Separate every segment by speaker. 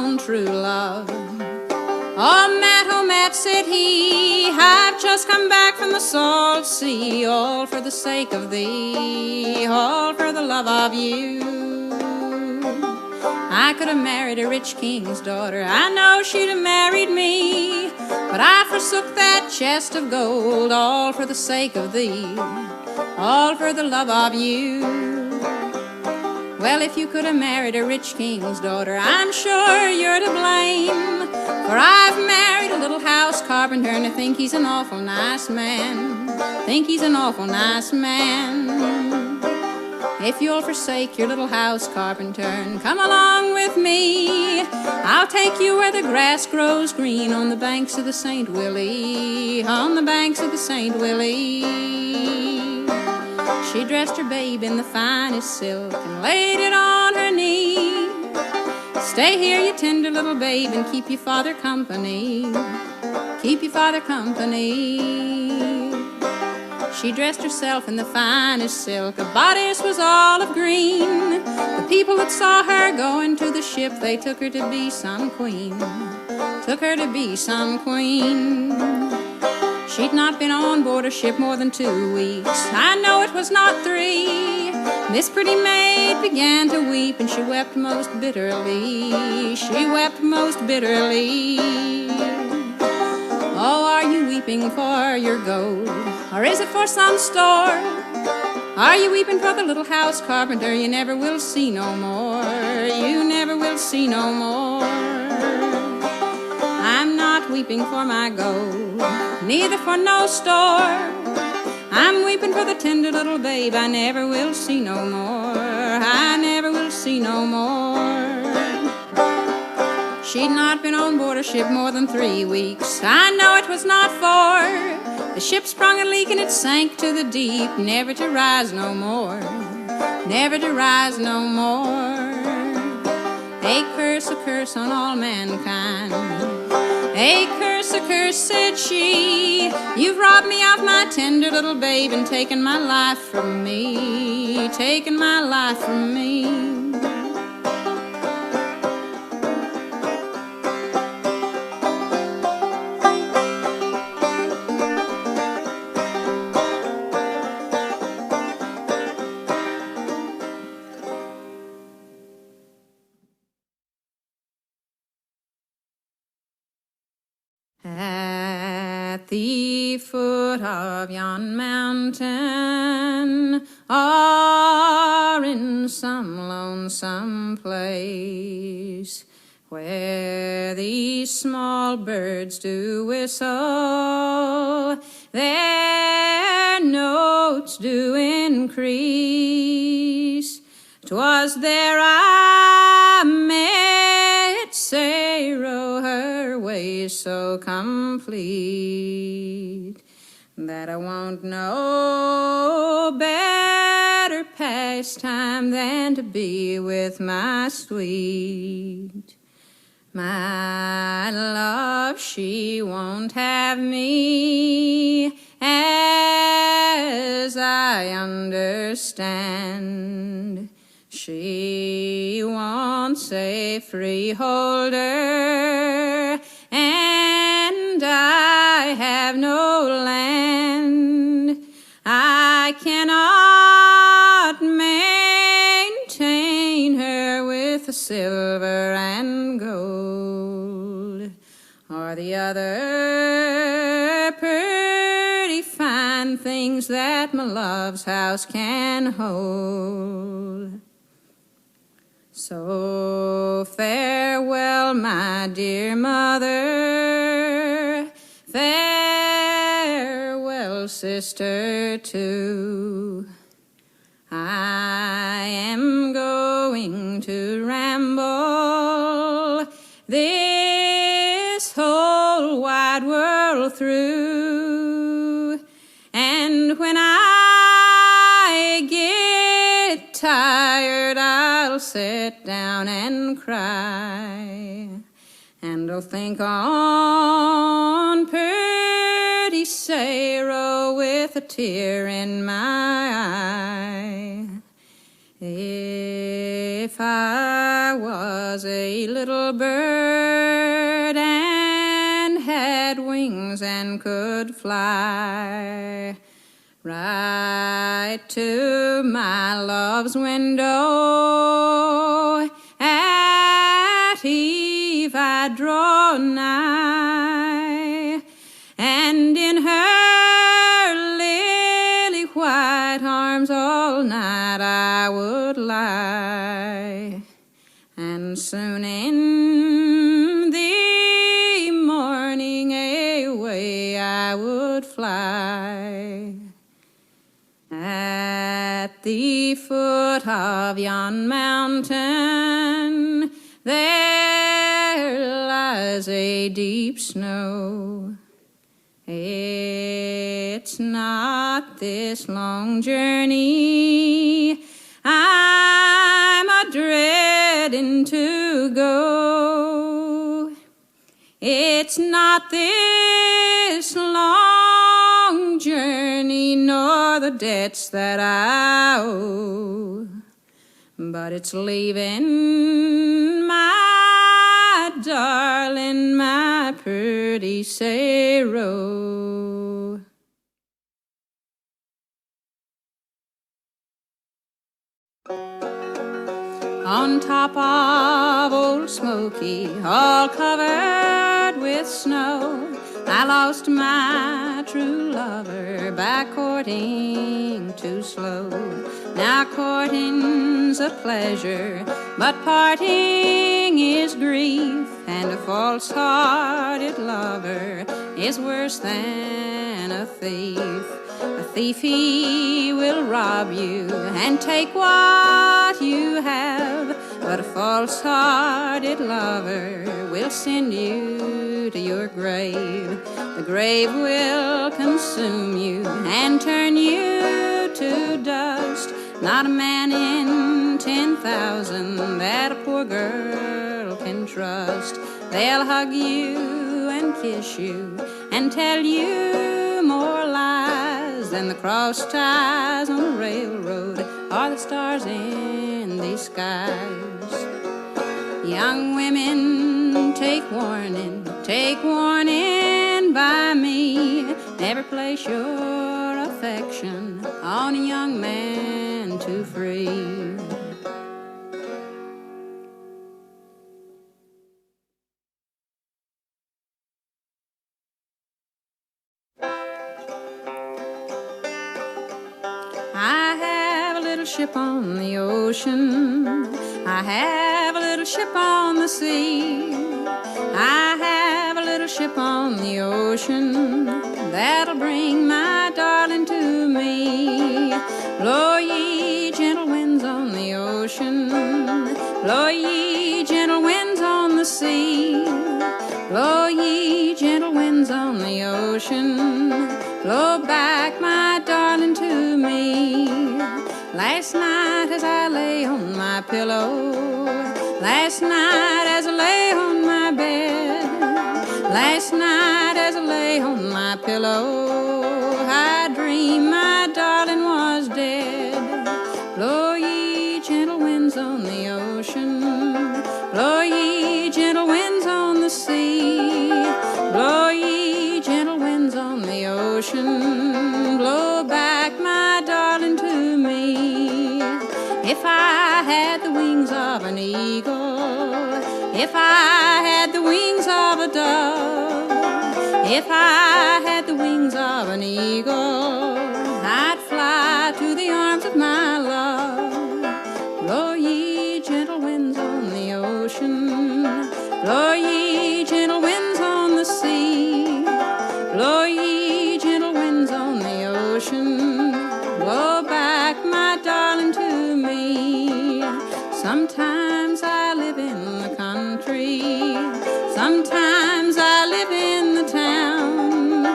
Speaker 1: own true love. Oh, Matt, said he, I've just come back from the salt sea, all for the sake of thee, all for the love of you. I could have married a rich king's daughter, I know she'd have married me, but I forsook that chest of gold, all for the sake of thee, all for the love of you. Well, if you could have married a rich king's daughter, I'm sure you're to blame, for I've married a little house carpenter, and I think he's an awful nice man, think he's an awful nice man. If you'll forsake your little house carpenter and come along with me, I'll take you where the grass grows green on the banks of the St. Willie, on the banks of the St. Willie. She dressed her babe in the finest silk and laid it on her knee. Stay here, you tender little babe, and keep your father company, keep your father company. She dressed herself in the finest silk, her bodice was all of green. The people that saw her going to the ship, they took her to be some queen, took her to be some queen. She'd not been on board a ship more than 2 weeks, I know it was not 3. This pretty maid began to weep, and she wept most bitterly, she wept most bitterly. Oh, are you weeping for your gold, or is it for some store? Are you weeping for the little house carpenter you never will see no more, you never will see no more? I'm not weeping for my gold, neither for no store. I'm weeping for the tender little babe I never will see no more, I never will see no more. She'd not been on board a ship more than 3 weeks, I know it was not 4. The ship sprung a leak and it sank to the deep, never to rise no more, never to rise no more. A curse on all mankind, a curse, said she. You've robbed me of my tender little babe and taken my life from me, taken my life from me. At the foot of yon mountain, or in some lonesome place, where these small birds do whistle, their notes do increase. 'Twas there I met Saro, her ways so complete, that I won't know better pastime than to be with my sweet. My love, she won't have me, as I understand. She wants a freeholder, and I have no land. I cannot maintain her with the silver and gold, or the other pretty fine things that my love's house can hold. So farewell, my dear mother, farewell, sister, too. I am going to ramble this whole wide world through, and when I get tired, I'll sit down and cry, and I'll think on pretty Saro with a tear in my eye. If I was a pretty little bird and had wings and could fly right to my love's window. At eve I draw nigh, and in her lily white arms all night I would lie. And soon in the morning away I would fly. At the foot of yon mountain there lies a deep snow. It's not this long journey I'm a-dreading to go. It's not this long journey nor the debts that I owe, but it's leaving my darling, my pretty Saro. On top of old Smokey, all covered with snow, I lost my true lover by courting too slow. Now courting's a pleasure, but parting is grief, and a false-hearted lover is worse than a thief. A thief, he will rob you and take what you have, but a false-hearted lover will send you to your grave. The grave will consume you and turn you to dust. Not a man in 10,000 that a poor girl can trust. They'll hug you and kiss you and tell you more lies than the cross ties on the railroad or the stars in these skies. Young women, take warning by me. Never place your affection on a young man too free. I have a little ship on the ocean. I have a little ship on the sea. I have a little ship on the ocean that'll bring my darling to me. Blow ye gentle winds on the ocean. Blow ye gentle winds on the sea. Blow ye gentle winds on the ocean. Blow back my darling to me. Last night as I lay on my pillow, last night as I lay on my bed, last night as I lay on my pillow, I dreamed my darling was dead. Blow ye gentle winds on the ocean, blow ye gentle winds on the sea, blow ye gentle winds on the ocean, blow back my darling to me. If I had the wings of an eagle, if I had the wings of a dove, if I had the wings of an eagle, I'd fly to the arms of my love. Blow ye gentle winds on the ocean, blow ye gentle winds on the sea, blow ye gentle winds on the ocean, blow back my darling to me. Sometimes I live in the country, sometimes I live in the town,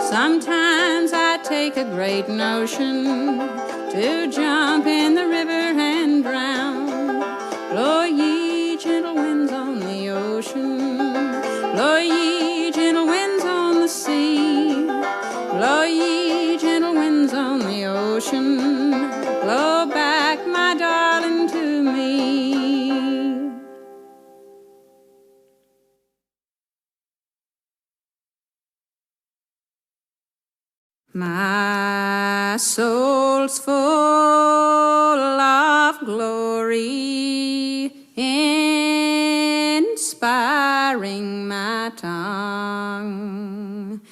Speaker 1: sometimes I take a great notion to jump in the river and drown. Blow ye gentle winds on the ocean, blow ye gentle winds on the sea, blow ye gentle winds on the ocean, blow back my darling to me. My soul's full of glory, inspiring my tongue.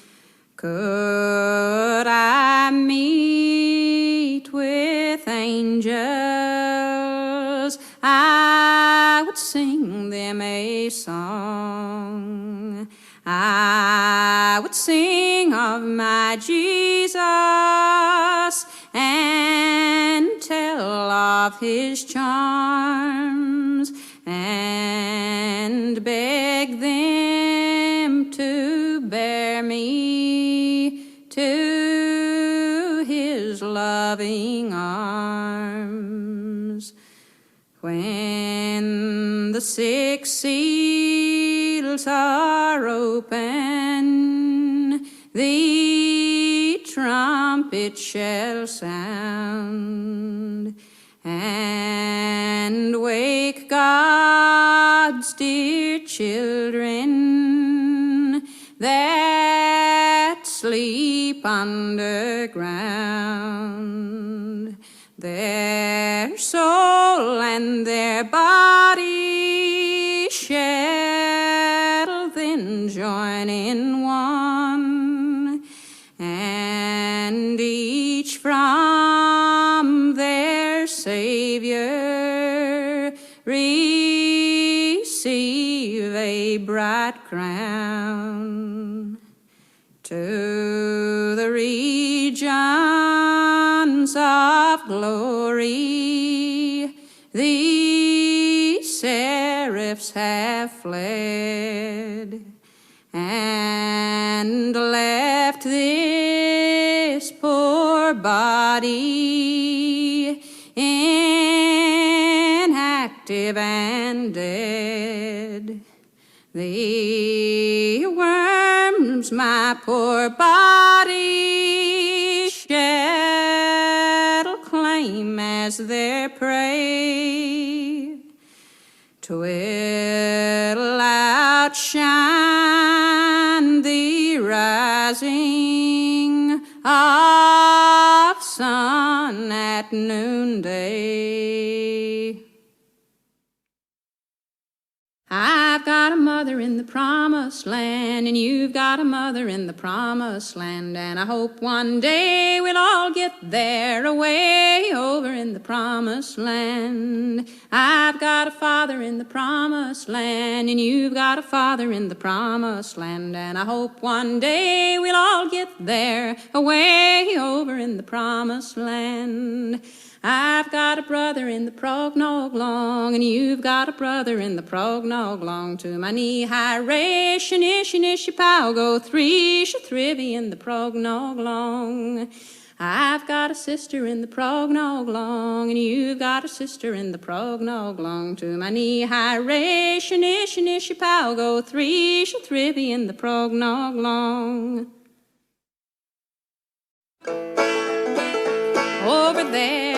Speaker 1: Could I meet with angels, I would sing them a song. I would sing of my Jesus and tell of his charms and beg them to bear me to his loving arms. When the six seals are open, the trumpet shall sound and wake God's dear children that sleep underground. Their soul and their body shall then join in one, and each from their Savior receive a bright crown. To the regions of glory the seraphs have fled, and left this poor body inactive and dead. The worms my poor body shall claim as their prey, 'twill outshine the rising of sun at noonday. I've got a mother in the promised land, and you've got a mother in the promised land, and I hope one day we'll all get there, away over in the promised land. I've got a father in the promised land, and you've got a father in the promised land, and I hope one day we'll all get there, away over in the promised land. I've got a brother in the prognoglong, and you've got a brother in the prognoglong. To my knee-high race, shanish-pow, go thrish-thrivy in the prognoglong. I've got a sister in the prognoglong, and you've got a sister in the prognoglong. To my knee-high race, shanish-pow, go thrish-thrivy in the prognoglong. Over there,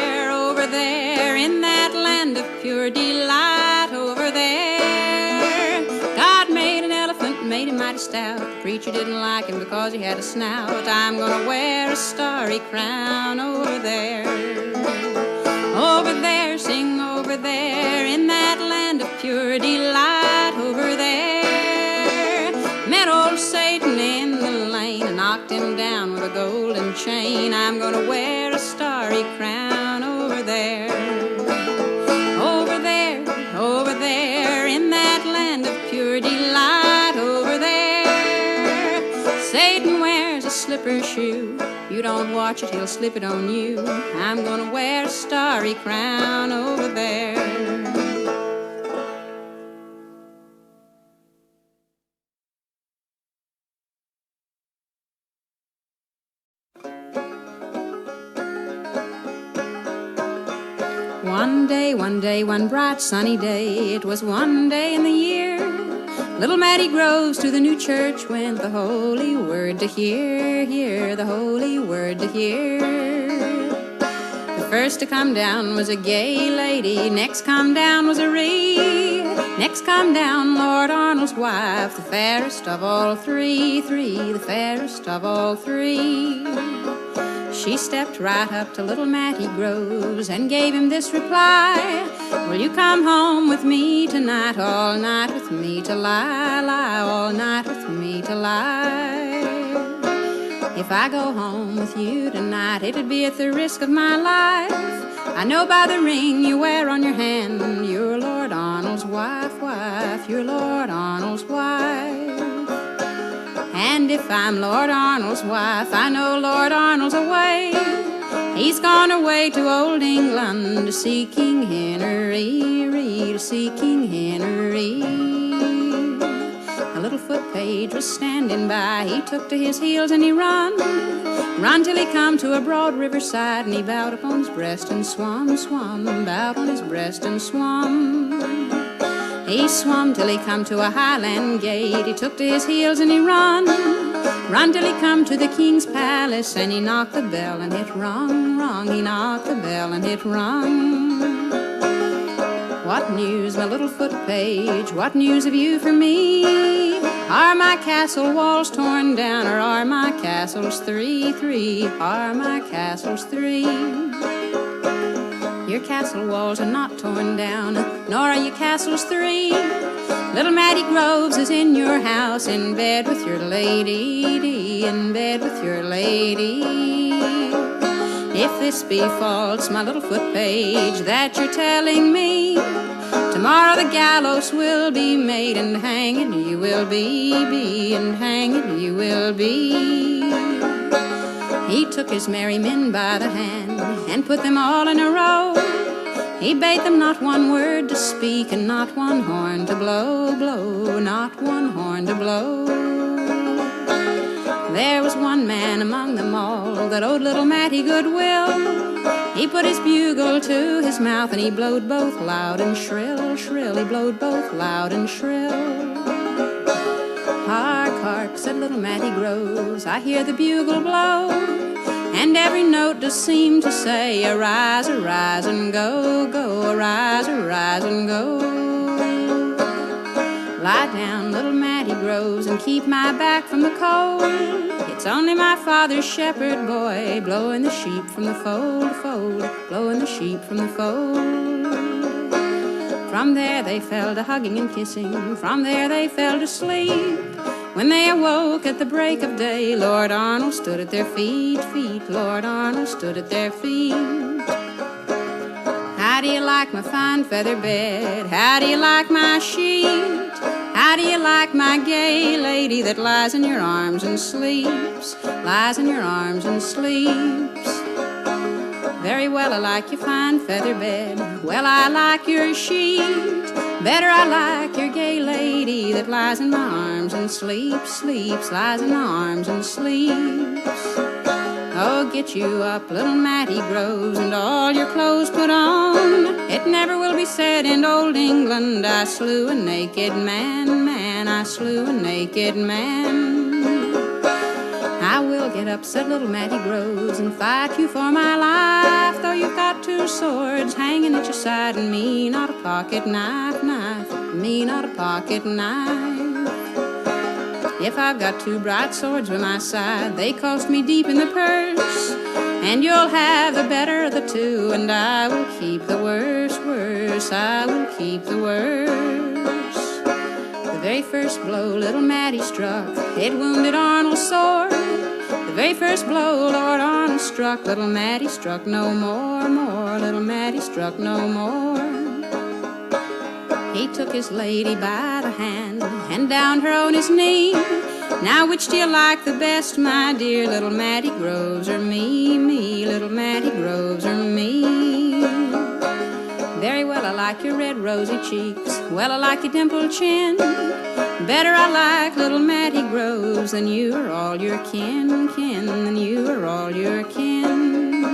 Speaker 1: in that land of pure delight, over there, God made an elephant, made him mighty stout. The preacher didn't like him because he had a snout. I'm gonna wear a starry crown over there. Over there, sing over there, in that land of pure delight, over there. Met old Satan in the lane and knocked him down with a golden chain. I'm gonna wear a starry crown over there. Over there, in that land of pure delight, over there. Satan wears a slipper shoe. You don't watch it, he'll slip it on you. I'm gonna wear a starry crown over there. One bright sunny day, it was one day in the year, little Matty Groves to the new church went, the holy word to hear, the holy word to hear. The first to come down was a gay lady, next come down was a ree, next come down Lord Arnold's wife, the fairest of all three, the fairest of all three. She stepped right up to little Matty Groves and gave him this reply: will you come home with me tonight, all night with me to lie, lie, all night with me to lie? If I go home with you tonight, it'd be at the risk of my life. I know by the ring you wear on your hand, you're Lord Arnold's wife, wife, you're Lord Arnold's wife. And if I'm Lord Arnold's wife, I know Lord Arnold's away. He's gone away to old England to see King Henry, to see King Henry. A little foot page was standing by. He took to his heels and he run till he come to a broad riverside, and he bowed upon his breast and swum, bowed on his breast and swum. He swum till he come to a highland gate. He took to his heels and he run till he come to the king's palace, and he knocked the bell and it rung, rung. He knocked the bell and it rung. What news, my little foot page? What news have you for me? Are my castle walls torn down, or are my castles three? Are my castles three? Your castle walls are not torn down, nor are your castles three. Little Matty Groves is in your house, in bed with your lady, in bed with your lady. If this be false, my little foot page, that you're telling me, tomorrow the gallows will be made, and hanged you will be, and hanged you will be. He took his merry men by the hand and put them all in a row. He bade them not one word to speak, and not one horn to blow, blow, not one horn to blow. There was one man among them all that owed little Matty goodwill. He put his bugle to his mouth and he blowed both loud and shrill, shrill. He blowed both loud and shrill. Hark, hark, said little Matty Groves, I hear the bugle blow, and every note does seem to say, arise, arise and go, go, arise, arise and go. Lie down, little Matty Groves, and keep my back from the cold. It's only my father's shepherd boy, blowing the sheep from the fold, fold, blowing the sheep from the fold. From there they fell to hugging and kissing, from there they fell to sleep. When they awoke at the break of day, Lord Arnold stood at their feet, Lord Arnold stood at their feet. How do you like my fine feather bed? How do you like my sheet? How do you like my gay lady that lies in your arms and sleeps, lies in your arms and sleeps? Very well I like your fine feather bed, well I like your sheet, better I like your gay lady that lies in my arms and sleeps, sleeps, lies in my arms and sleeps. Oh, get you up, little Matty Groves, and all your clothes put on. It never will be said in old England, I slew a naked man, man, I slew a naked man. I will get up, said little Matty Groves, and fight you for my life, though you've got two swords hanging at your side, and me not a pocket knife, knife, me not a pocket knife. If I've got two bright swords by my side, they cost me deep in the purse, and you'll have the better of the two, and I will keep the worse, worse, I will keep the worse. The very first blow little Matty struck, it wounded Arnold's sore. The very first blow Lord Arnold struck, little Matty struck no more, more, little Matty struck no more. He took his lady by the hand and down her on his knee. Now which do you like the best, my dear, little Matty Groves or me, me, little Matty Groves or me? Very well I like your red rosy cheeks, well I like your dimpled chin, better I like little Matty Groves than you or all your kin, kin, than you or all your kin.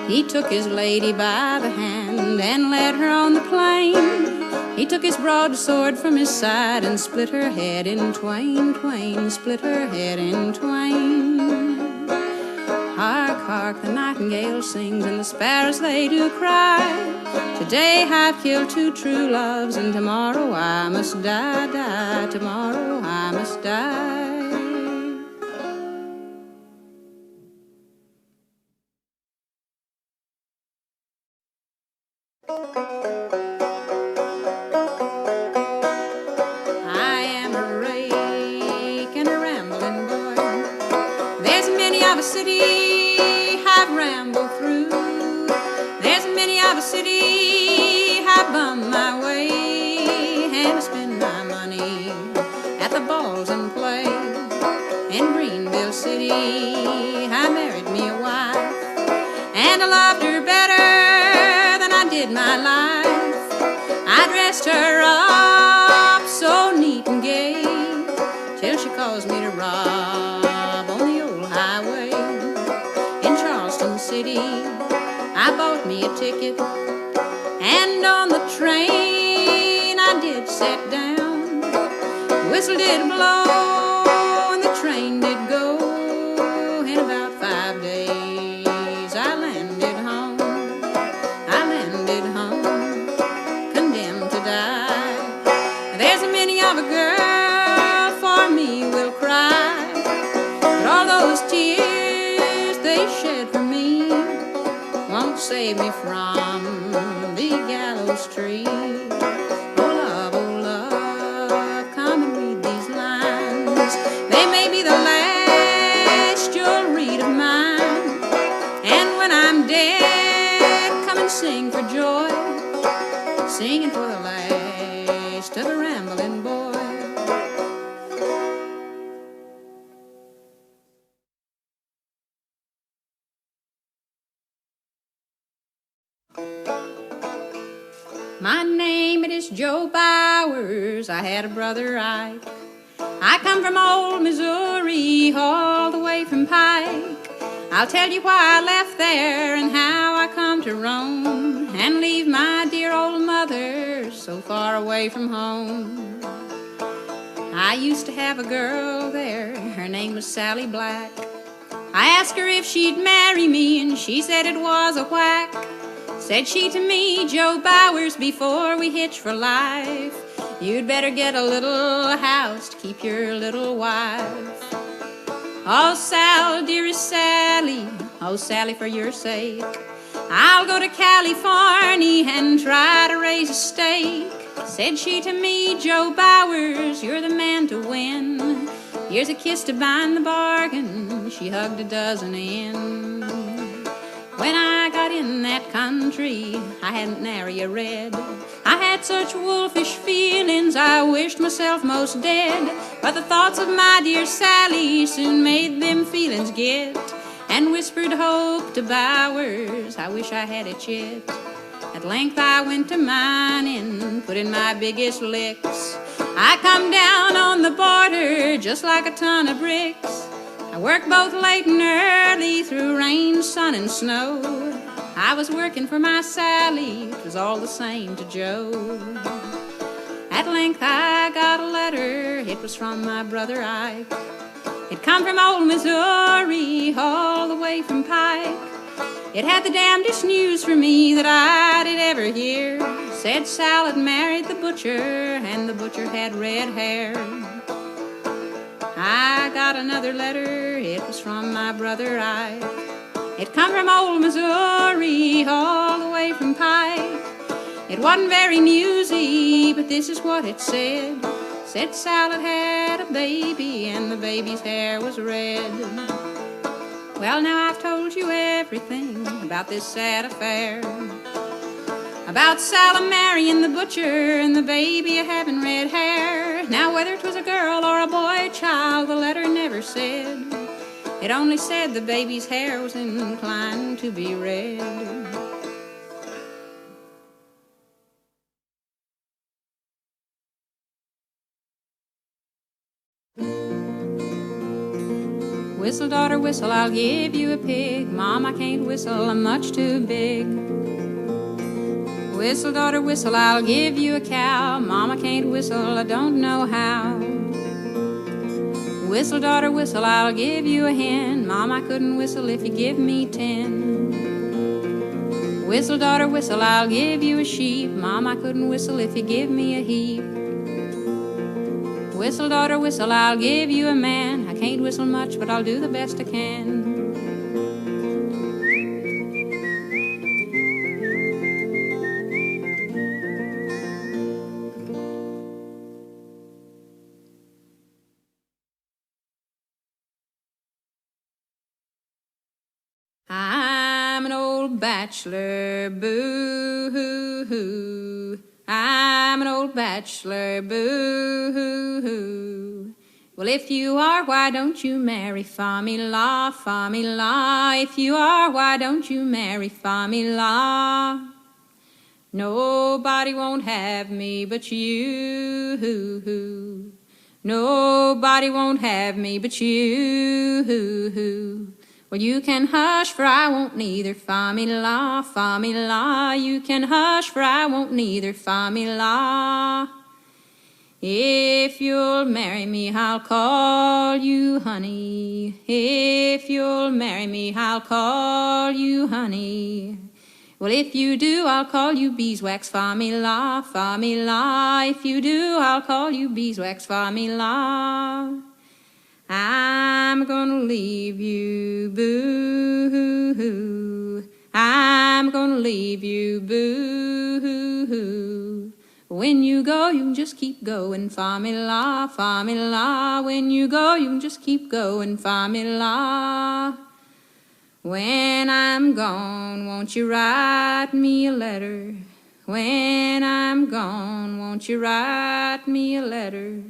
Speaker 1: He took his lady by the hand and led her on the plain. He took his broadsword from his side and split her head in twain, twain, split her head in twain. Hark, park the nightingale sings, and the sparrows they do cry. Today I've killed two true loves, and tomorrow I must die, die. Tomorrow I must die. I am a rake and a rambling boy. There's many of a city I've rambled through. There's many of a city I've bummed my way, and I spend my money at the balls and play. In Greenville City I married me a wife, and I loved her better than I did my life. I dressed her up so neat and gay, till she caused me to rob on the old highway. In Charleston City I bought me a ticket, and on the train I did sit down. The whistle did blow and the train did go. In about 5 days I landed home. I landed home, condemned to die. There's a many of a girl for me will cry, but all those tears they shed for me won't save me from the gallows tree. Oh love, come and read these lines. They may be the last you'll read of mine, and when I'm dead, come and sing for joy, singing for the last of the rambling boy. My name, it is Joe Bowers. I had a brother Ike. I come from old Missouri, all the way from Pike. I'll tell you why I left there and how I come to roam and leave my dear old mother so far away from home. I used to have a girl there, her name was Sally Black. I asked her if she'd marry me, and she said it was a whack. Said she to me, Joe Bowers, before we hitch for life, you'd better get a little house to keep your little wife. Oh, Sal, dearest Sally, oh, Sally, for your sake, I'll go to California and try to raise a stake. Said she to me, Joe Bowers, you're the man to win. Here's a kiss to bind the bargain. She hugged a dozen in. When I got in that country, I hadn't nary a red. I had such wolfish feelings, I wished myself most dead. But the thoughts of my dear Sally soon made them feelings get, and whispered hope to Bowers, I wish I had it yet. At length I went to mining, put in my biggest licks. I come down on the border just like a ton of bricks. I worked both late and early through rain, sun, and snow. I was working for my Sally, it was all the same to Joe. At length I got a letter, it was from my brother Ike. It come from old Missouri, all the way from Pike. It had the damnedest news for me that I did ever hear. Said Sal had married the butcher, and the butcher had red hair. I got another letter, it was from my brother Ike. It come from old Missouri, all the way from Pike. It wasn't very newsy, but this is what it said. Said Sal had a baby, and the baby's hair was red. Well, now I've told you everything about this sad affair, about Sal marrying the butcher and the baby having red hair. Now whether it was a girl or a boy child, the letter never said. It only said the baby's hair was inclined to be red. Whistle, daughter, whistle, I'll give you a pig. Mom, I can't whistle, I'm much too big. Whistle, daughter, whistle, I'll give you a cow. Mom, I can't whistle, I don't know how. Whistle, daughter, whistle, I'll give you a hen. Mom, I couldn't whistle if you give me 10. Whistle, daughter, whistle, I'll give you a sheep. Mom, I couldn't whistle if you give me a heap. Whistle, daughter, whistle, I'll give you a man. I can't whistle much, but I'll do the best I can. I'm an old bachelor, boo-hoo-hoo. I'm an old bachelor, boo-hoo-hoo. Well, if you are, why don't you marry fa-me-la, fa-me-la? If you are, why don't you marry fa-me-la? Nobody won't have me but you. Nobody won't have me but you. Well, you can hush, for I won't neither fa-me-la, fa-me-la. You can hush, for I won't neither fa-me-la. If you'll marry me, I'll call you honey. If you'll marry me, I'll call you honey. Well, if you do, I'll call you beeswax, fa-me-la, fa-me-la. If you do, I'll call you beeswax, fa-me-la. I'm gonna leave you, boo-hoo-hoo. I'm gonna leave you, boo-hoo-hoo. When you go, you can just keep going, fa-me-la, fa-me-la. When you go, you can just keep going, fa-me-la. When I'm gone, won't you write me a letter? When I'm gone, won't you write me a letter?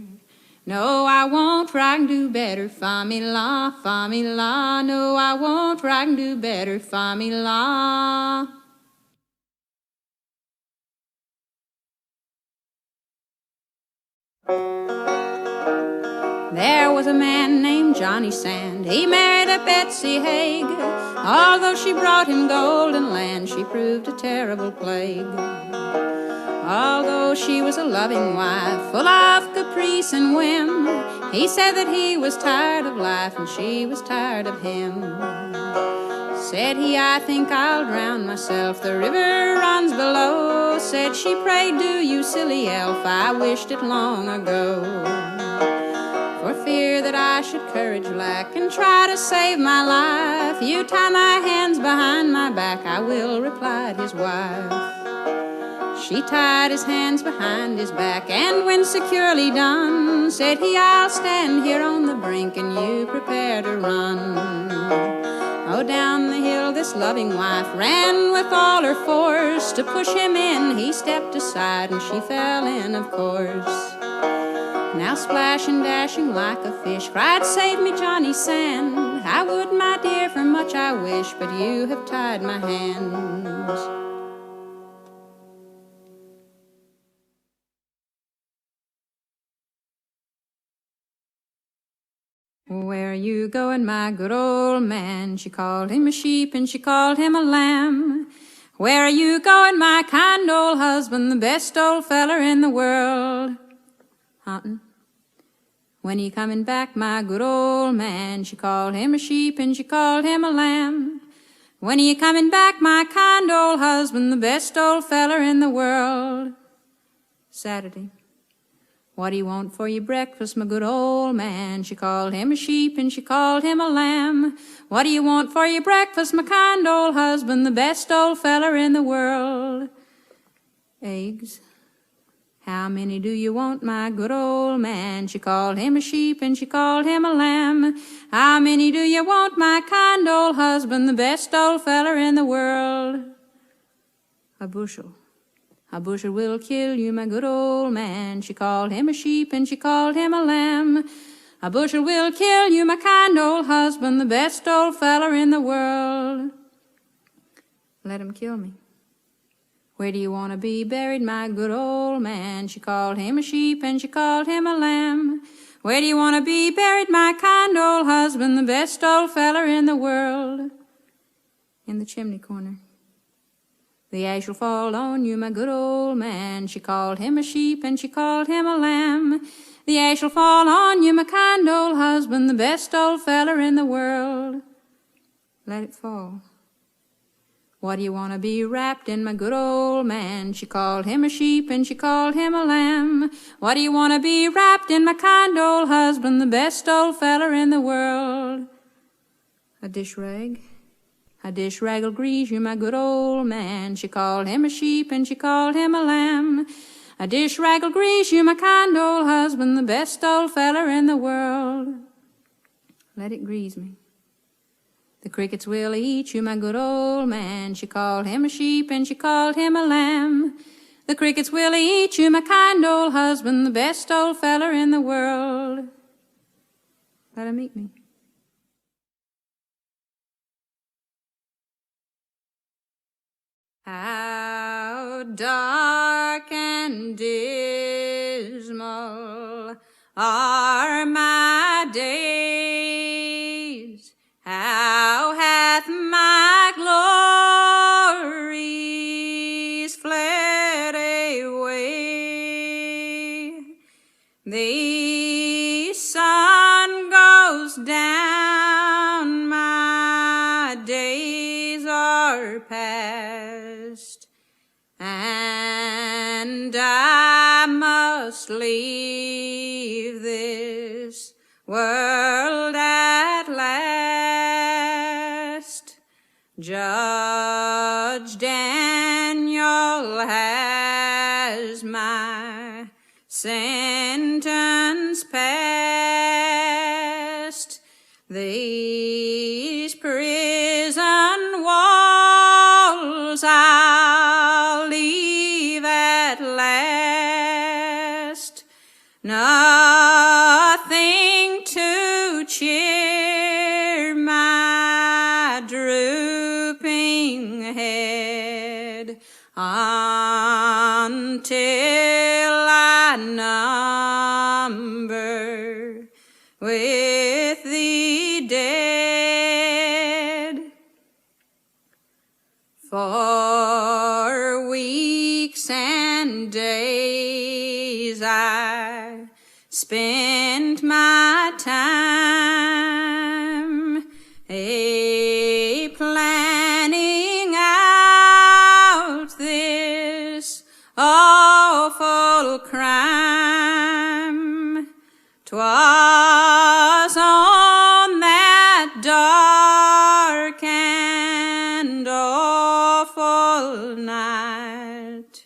Speaker 1: No, I won't, for I can do better, fa-me-la, fa-me-la. No, I won't, for I can do better, fa-me-la. There was a man named Johnny Sand. He married a Betsy Haig. Although she brought him golden land, she proved a terrible plague. Although she was a loving wife, full of caprice and whim, he said that he was tired of life and she was tired of him. Said he, I think I'll drown myself, the river runs below. Said she, pray do, you silly elf, I wished it long ago. For fear that I should courage lack and try to save my life, you tie my hands behind my back, I will, replied his wife. She tied his hands behind his back, and when securely done, said he, I'll stand here on the brink, and you prepare to run. Oh, down the hill this loving wife ran with all her force. To push him in, he stepped aside, and she fell in, of course. Now splashing, dashing like a fish, cried, save me, Johnny Sand. I would, my dear, for much I wish, but you have tied my hands. Where are you going, my good old man? She called him a sheep and she called him a lamb. Where are you going, my kind old husband, the best old feller in the world? Hunting. When you coming back, my good old man? She called him a sheep and she called him a lamb. When are you coming back, my kind old husband, the best old feller in the world? Saturday. What do you want for your breakfast, my good old man? She called him a sheep and she called him a lamb. What do you want for your breakfast, my kind old husband, the best old feller in the world? Eggs. How many do you want, my good old man? She called him a sheep and she called him a lamb. How many do you want, my kind old husband, the best old feller in the world? A bushel. A bushel will kill you, my good old man. She called him a sheep and she called him a lamb. A bushel will kill you, my kind old husband, the best old feller in the world. Let him kill me. Where do you want to be buried, my good old man? She called him a sheep and she called him a lamb. Where do you want to be buried, my kind old husband, the best old feller in the world? In the chimney corner. The ash will fall on you, my good old man. She called him a sheep and she called him a lamb. The ash will fall on you, my kind old husband, the best old feller in the world. Let it fall. What do you want to be wrapped in, my good old man? She called him a sheep and she called him a lamb. What do you want to be wrapped in, my kind old husband, the best old feller in the world? A dish rag. A dish rag'll grease you, my good old man. She called him a sheep and she called him a lamb. A dish rag'll grease you, my kind old husband, the best old feller in the world. Let it grease me. The crickets will eat you, my good old man. She called him a sheep and she called him a lamb. The crickets will eat you, my kind old husband, the best old feller in the world. Let 'em eat me. How dark and dismal are my days. How hath my glories fled away. The sun goes down, my days are past, and I must leave this world at last. Judge Daniel has my sentence passed. These prison walls I'll leave at last. Nothing to cheer my drooping head until I number with the dead. For weeks and days I spent my time planning out this awful crime. 'Twas on that dark and awful night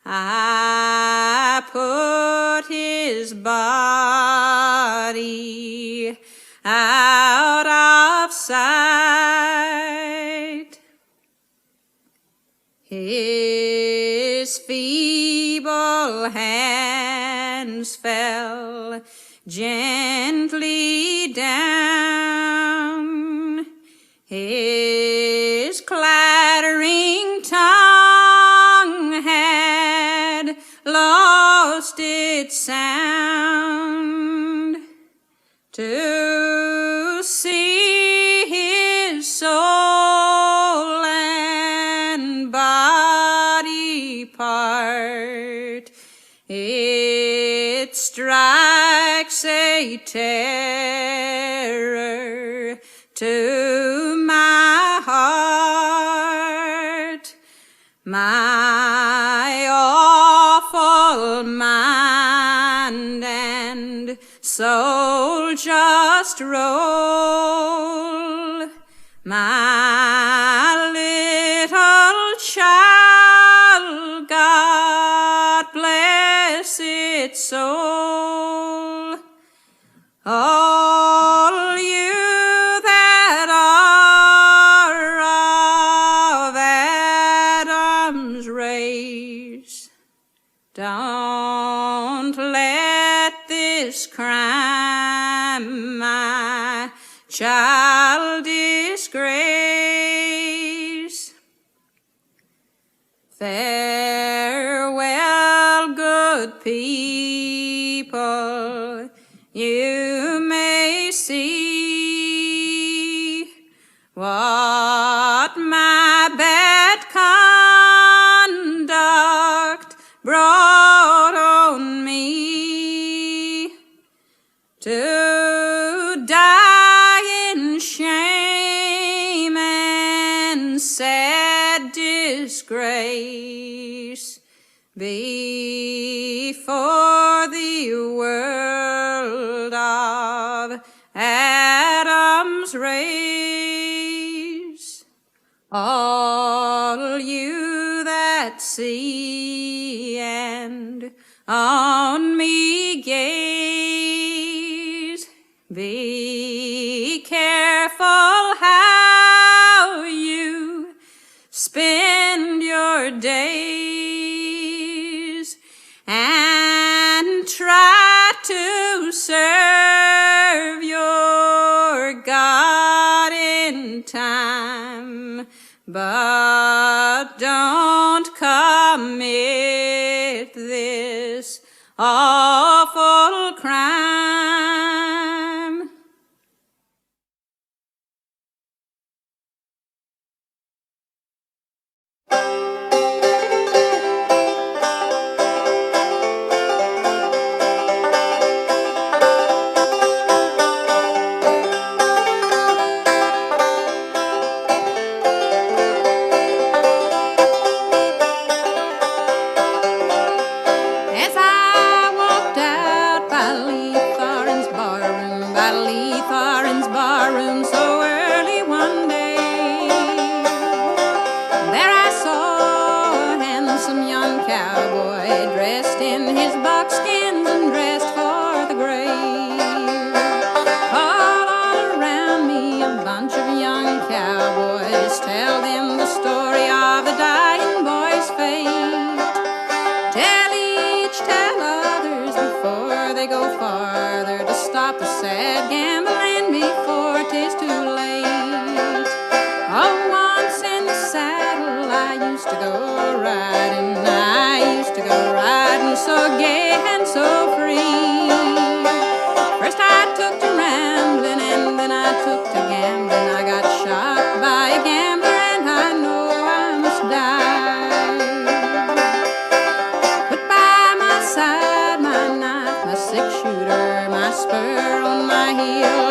Speaker 1: I put his body out of sight. His feeble hands fell gently down. His clattering tongue had lost its sound. To see his soul and body part, it strikes a terror to my heart. My awful mind and soul just roll. My little child, God bless its soul. All you that are of Adam's race, don't let this crime my child disgrace. Farewell, good people, you may see what my bad conduct brought on me. to die in shame and sad disgrace before the world of Adam's race. All you that see and on me gaze, be careful how you spend your days, and try to serve your God in time, but don't commit this awful crime. As I walked out by Tharin's barroom so early one day, there I saw a handsome young cowboy dressed in his buckskins and dressed for the grave. All around me a bunch of young cowboys, tell them the story of the dying boy's fate. Tell others before they go farther to stop the sad gambling before 'tis too late. Oh, once in the saddle I used to go riding so gay and so free. First I took to rambling and then I took to gambling. I got shot by a gambler and I know I must die. Put by my side my knife, my six-shooter, my spur on my heel.